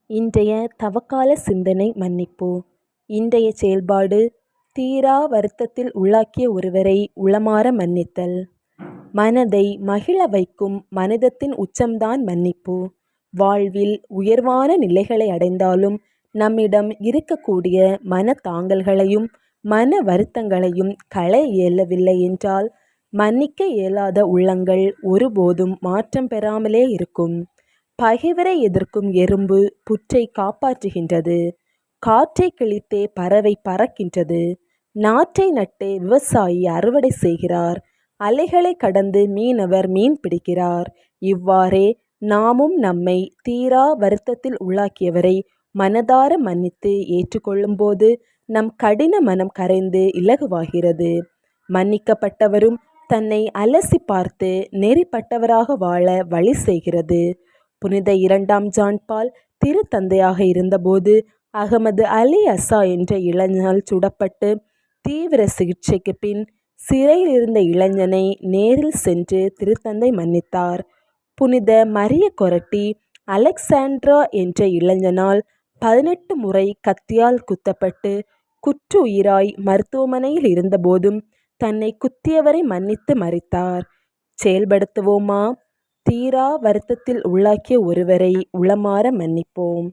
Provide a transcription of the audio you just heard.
இன்றைய தவக்கால சிந்தனை மன்னிப்பு. இன்றைய செயல்பாடு தீரா வருத்தத்தில் உள்ளாக்கிய ஒருவரை உளமாற மன்னித்தல். மனதை மகிழ வைக்கும் மனிதத்தின் உச்சம்தான் மன்னிப்பு. வாழ்வில் உயர்வான நிலைகளை அடைந்தாலும் நம்மிடம் இருக்கக்கூடிய மனத்தாங்கல்களையும் மன வருத்தங்களையும் களைய இயலவில்லை என்றால் மன்னிக்க இயலாத உள்ளங்கள் ஒருபோதும் மாற்றம் பெறாமலே இருக்கும். பகைவரை எதிர்க்கும் எறும்பு புற்றை காப்பாற்றுகின்றது. காற்றை கிழித்தே பறவை பறக்கின்றது. நாற்றை நட்டே விவசாயி அறுவடை செய்கிறார். அலைகளை கடந்து மீனவர் மீன் பிடிக்கிறார். இவ்வாறே நாமும் நம்மை தீரா வருத்தத்தில் உள்ளாக்கியவரை மனதார மன்னித்து ஏற்றுக்கொள்ளும்போது நம் கடின மனம் கரைந்து இலகுவாகிறது. மன்னிக்கப்பட்டவரும் தன்னை அலசி பார்த்து நெறிப்பட்டவராக வாழ வழி செய்கிறது. புனித 2ஆம் ஜான் பால் திருத்தந்தையாக இருந்தபோது அகமது அலி அசா என்ற இளைஞனால் சுடப்பட்டு தீவிர சிகிச்சைக்கு பின் சிறையில் இருந்த இளைஞனை நேரில் சென்று திருத்தந்தை மன்னித்தார். புனித மரிய கொரட்டி அலெக்சாண்ட்ரா என்ற இளைஞனால் 18 முறை கத்தியால் குத்தப்பட்டு குற்றுயிராய் மருத்துவமனையில் இருந்தபோதும் தன்னை குத்தியவரை மன்னித்து மரித்தார். செயல்படுத்துவோமா? தீரா வருத்தத்தில் உள்ளாக்கிய ஒருவரை உளமாற மன்னிப்போம்.